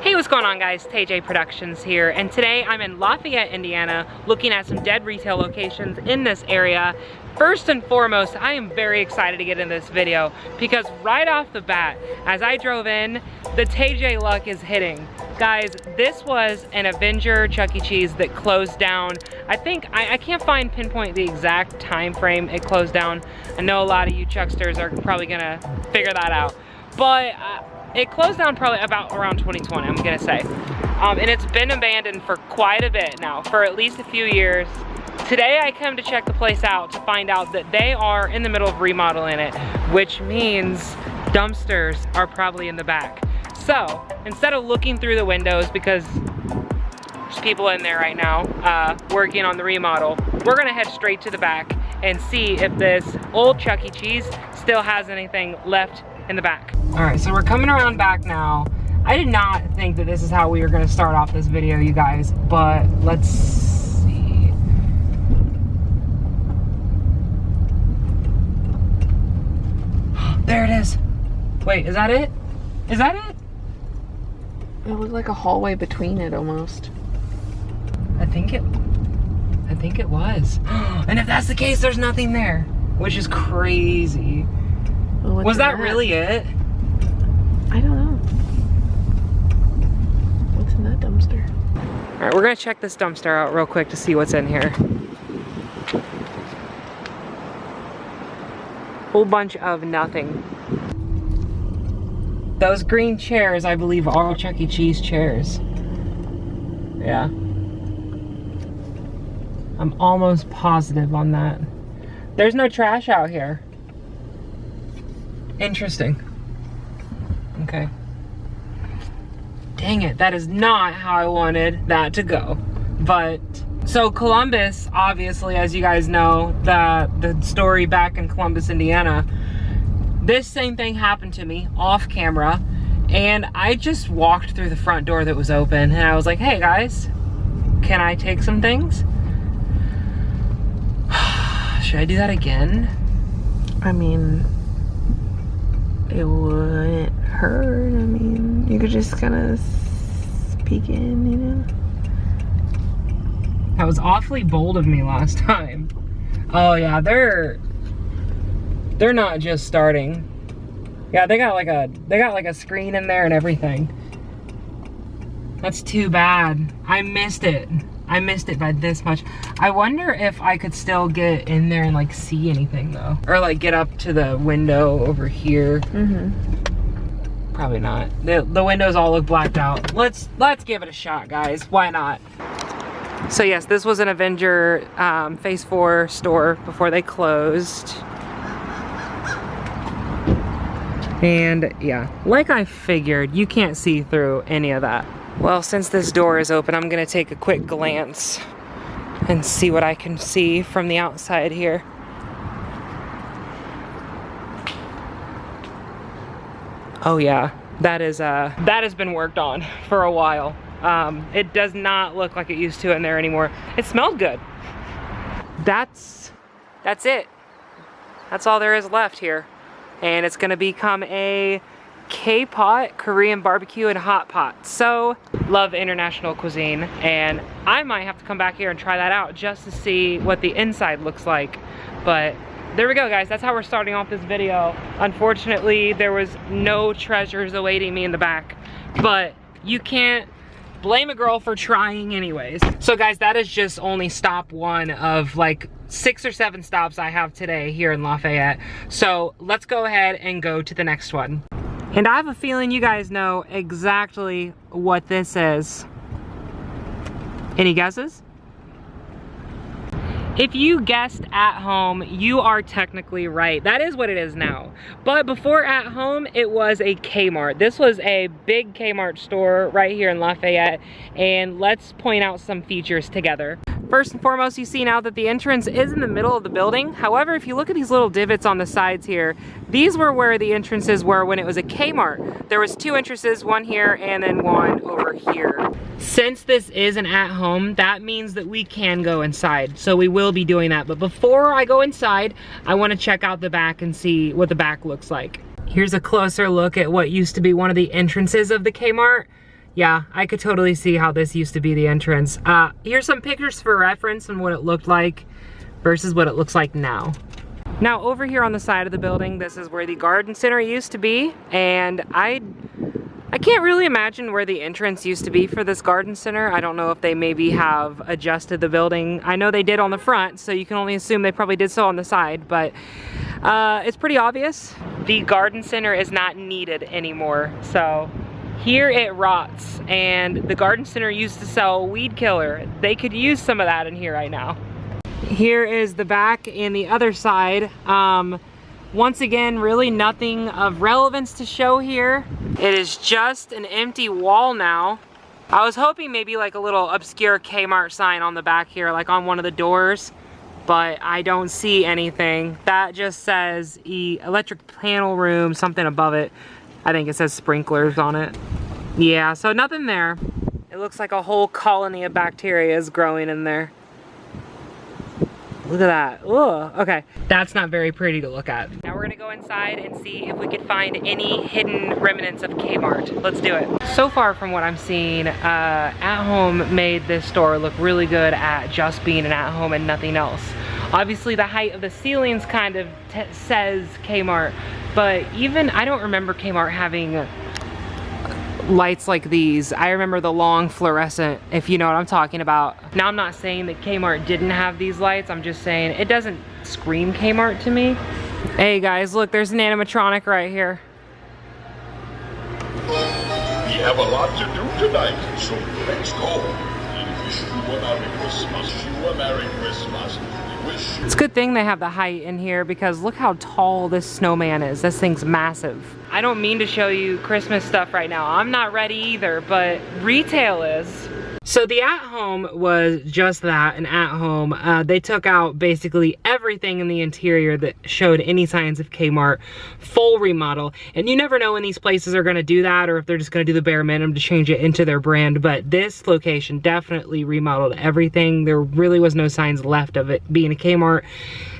Hey, what's going on guys? TayJay Productions here, and today I'm in Lafayette, Indiana, looking at some dead retail locations in this area. First and foremost, I am very excited to get in this video because right off the bat, as I drove in, the TayJay luck is hitting. Guys, this was an Avenger Chuck E. Cheese that closed down. I think, I can't pinpoint the exact time frame it closed down. I know a lot of you Chucksters are probably gonna figure that out. But it closed down probably about around 2020, I'm gonna say. And it's been abandoned for quite a bit now, for at least a few years. Today I come to check the place out to find out that they are in the middle of remodeling it, which means dumpsters are probably in the back. So, instead of looking through the windows, because there's people in there right now working on the remodel, we're gonna head straight to the back and see if this old Chuck E. Cheese still has anything left in the back. All right, so we're coming around back now. I did not think that this is how we were gonna start off this video, you guys, but let's see. There it is. Wait, is that it? Is that it? It looked like a hallway between it almost. I think it was. And if that's the case, there's nothing there, which is crazy. Well, was that really it? I don't know. What's in that dumpster? All right, we're gonna check this dumpster out real quick to see what's in here. Whole bunch of nothing. Those green chairs, I believe, are Chuck E. Cheese chairs. Yeah. I'm almost positive on that. There's no trash out here. Interesting. Okay. Dang it, that is not how I wanted that to go. But, so Columbus, obviously, as you guys know, the story back in Columbus, Indiana, this same thing happened to me off camera, and I just walked through the front door that was open, and I was like, hey guys, can I take some things? Should I do that again? I mean, it wouldn't hurt. I mean, you could just kind of peek in, you know? That was awfully bold of me last time. Oh yeah, they're not just starting. Yeah, they got like a screen in there and everything. That's too bad. I missed it. I missed it by this much. I wonder if I could still get in there and like see anything though. Or like get up to the window over here. Mm-hmm. Probably not. The windows all look blacked out. Let's give it a shot, guys. Why not? So yes, this was an Avenger Phase 4 store before they closed. And yeah, like I figured, you can't see through any of that. Well, since this door is open, I'm gonna take a quick glance and see what I can see from the outside here. Oh yeah, that has been worked on for a while. It does not look like it used to in there anymore. It smelled good. That's it. That's all there is left here. And it's gonna become a K-pot, Korean barbecue and hot pot. So, love international cuisine, and I might have to come back here and try that out just to see what the inside looks like. But there we go, guys. That's how we're starting off this video. Unfortunately, there was no treasures awaiting me in the back, but you can't blame a girl for trying anyways. So guys, that is just only stop one of like 6 or 7 stops I have today here in Lafayette. So let's go ahead and go to the next one. And I have a feeling you guys know exactly what this is. Any guesses? If you guessed At Home, you are technically right. That is what it is now. But before At Home, it was a Kmart. This was a big Kmart store right here in Lafayette. And let's point out some features together. First and foremost, you see now that the entrance is in the middle of the building. However, if you look at these little divots on the sides here, these were where the entrances were when it was a Kmart. There was 2 entrances, one here and then one over here. Since this is an At Home, that means that we can go inside. So we will be doing that. But before I go inside, I want to check out the back and see what the back looks like. Here's a closer look at what used to be one of the entrances of the Kmart. Yeah, I could totally see how this used to be the entrance. Here's some pictures for reference on what it looked like versus what it looks like now. Now over here on the side of the building, this is where the garden center used to be, and I can't really imagine where the entrance used to be for this garden center. I don't know if they maybe have adjusted the building. I know they did on the front, so you can only assume they probably did so on the side, but it's pretty obvious. The garden center is not needed anymore, so here it rots, and the garden center used to sell weed killer. They could use some of that in here right now. Here is the back and the other side. Once again, really nothing of relevance to show here. It is just an empty wall now. I was hoping maybe like a little obscure Kmart sign on the back here, like on one of the doors, but I don't see anything. That just says electric panel room, something above it. I think it says sprinklers on it. Yeah, so nothing there. It looks like a whole colony of bacteria is growing in there. Look at that. Ugh. Okay, that's not very pretty to look at. Now we're gonna go inside and see if we could find any hidden remnants of Kmart. Let's do it. So far from what I'm seeing, At Home made this store look really good at just being an At Home and nothing else. Obviously the height of the ceilings kind of says Kmart, but even, I don't remember Kmart having lights like these. I remember the long fluorescent, if you know what I'm talking about. Now I'm not saying that Kmart didn't have these lights, I'm just saying it doesn't scream Kmart to me. Hey guys, look, there's an animatronic right here. We have a lot to do tonight, so let's go. We wish you a Merry Christmas, you a Merry Christmas. We wish you... It's a good thing they have the height in here because look how tall this snowman is. This thing's massive. I don't mean to show you Christmas stuff right now. I'm not ready either, but retail is. So the At Home was just that, an At Home. They took out basically everything in the interior that showed any signs of Kmart. Full remodel. And you never know when these places are gonna do that or if they're just gonna do the bare minimum to change it into their brand. But this location definitely remodeled everything. There really was no signs left of it being a Kmart,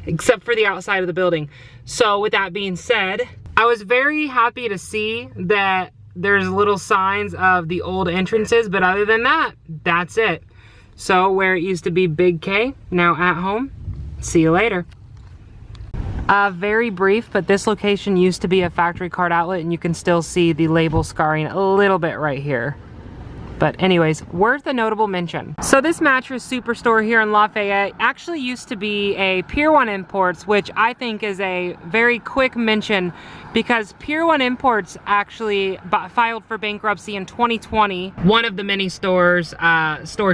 except for the outside of the building. So with that being said, I was very happy to see that there's little signs of the old entrances, but other than that, that's it. So where it used to be Big K, now At Home. See you later. Very brief, but this location used to be a factory card outlet, and you can still see the label scarring a little bit right here. But anyways, worth a notable mention. So this mattress superstore here in Lafayette actually used to be a Pier 1 Imports, which I think is a very quick mention because Pier 1 Imports actually filed for bankruptcy in 2020. One of the many store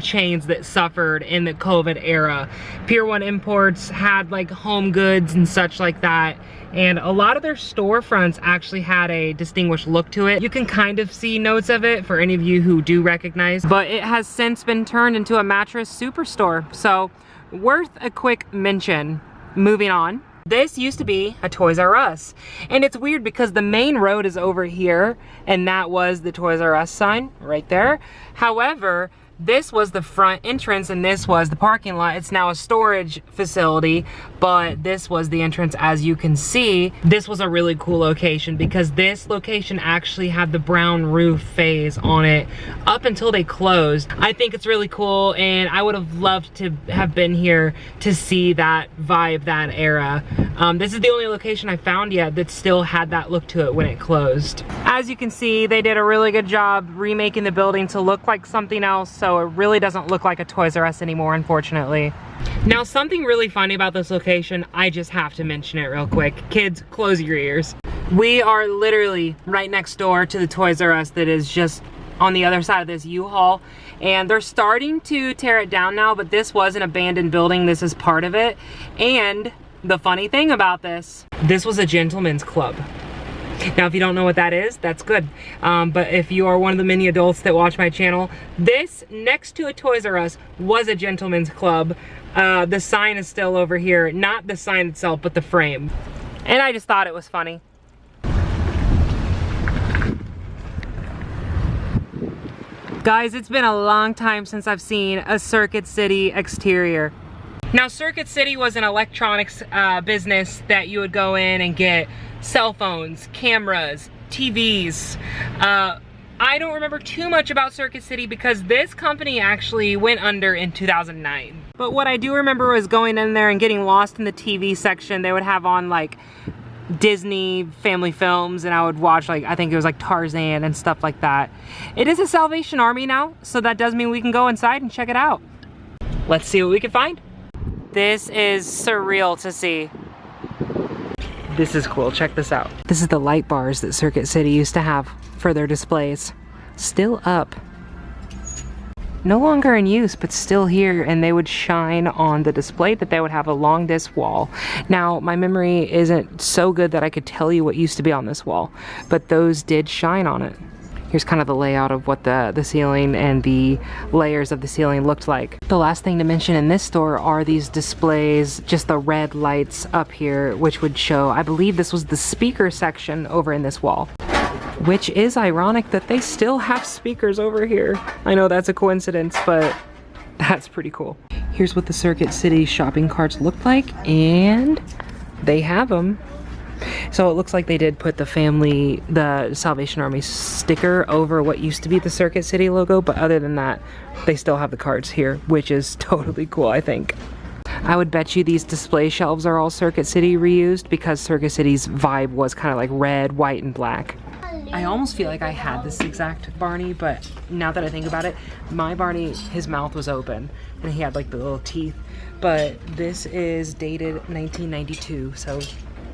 chains that suffered in the COVID era. Pier 1 Imports had like home goods and such like that. And a lot of their storefronts actually had a distinguished look to it. You can kind of see notes of it for any of you who do recognize, but it has since been turned into a mattress superstore. So worth a quick mention. Moving on. This used to be a Toys R Us. And it's weird because the main road is over here and that was the Toys R Us sign right there. However, this was the front entrance and this was the parking lot. It's now a storage facility, but this was the entrance. As you can see, this was a really cool location because this location actually had the brown roof phase on it up until they closed. I think it's really cool and I would have loved to have been here to see that vibe, that era. This is the only location I found yet that still had that look to it when it closed. As you can see, they did a really good job remaking the building to look like something else, so it really doesn't look like a Toys R Us anymore, unfortunately. Now, something really funny about this location, I just have to mention it real quick. Kids, close your ears. We are literally right next door to the Toys R Us that is just on the other side of this U-Haul, and they're starting to tear it down now, but this was an abandoned building. This is part of it. And the funny thing about this was a gentleman's club. Now, if you don't know what that is, that's good. But if you are one of the many adults that watch my channel, this next to a Toys R Us was a gentleman's club. The sign is still over here. Not the sign itself, but the frame. And I just thought it was funny. Guys, it's been a long time since I've seen a Circuit City exterior. Now, Circuit City was an electronics business that you would go in and get cell phones, cameras, TVs, I don't remember too much about Circuit City because this company actually went under in 2009. But what I do remember was going in there and getting lost in the TV section. They would have on like Disney family films, and I would watch, like, I think it was like Tarzan and stuff like that. It is a Salvation Army now, so that does mean we can go inside and check it out. Let's see what we can find. This is surreal to see. This is cool, check this out. This is the light bars that Circuit City used to have for their displays. Still up. No longer in use, but still here, and they would shine on the display that they would have along this wall. Now, my memory isn't so good that I could tell you what used to be on this wall, but those did shine on it. Here's kind of the layout of what the ceiling and the layers of the ceiling looked like. The last thing to mention in this store are these displays, just the red lights up here, which would show, I believe this was the speaker section over in this wall. Which is ironic that they still have speakers over here. I know that's a coincidence, but that's pretty cool. Here's what the Circuit City shopping carts look like, and they have them. So it looks like they did put the Salvation Army sticker over what used to be the Circuit City logo, but other than that, they still have the cards here, which is totally cool, I think. I would bet you these display shelves are all Circuit City reused because Circuit City's vibe was kind of like red, white, and black. I almost feel like I had this exact Barney, but now that I think about it, my Barney, his mouth was open and he had like the little teeth, but this is dated 1992, so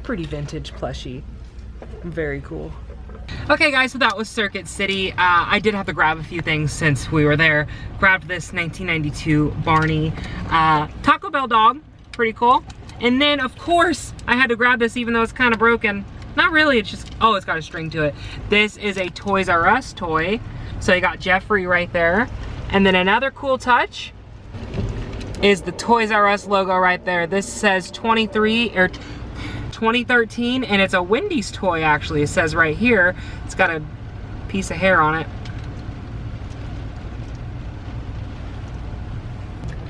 pretty vintage plushie. Very cool. Okay guys, so that was Circuit City. I did have to grab a few things since we were there. Grabbed this 1992 Barney Taco Bell dog, pretty cool. And then of course I had to grab this even though it's kind of broken. Not really, it's just, oh, it's got a string to it. This is a Toys R Us toy. So you got Jeffrey right there. And then another cool touch is the Toys R Us logo right there. This says 2013, and it's a Wendy's toy actually. It says right here, it's got a piece of hair on it.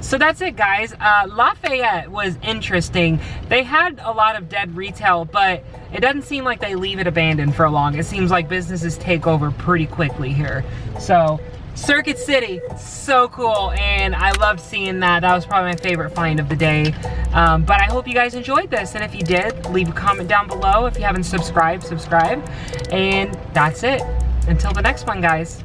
So that's it guys. Lafayette was interesting. They had a lot of dead retail, but it doesn't seem like they leave it abandoned for long. It seems like businesses take over pretty quickly here. So Circuit City, so cool, and I loved seeing that. That was probably my favorite find of the day. But I hope you guys enjoyed this, and if you did, leave a comment down below. If you haven't subscribed, subscribe. And that's it. Until the next one, guys.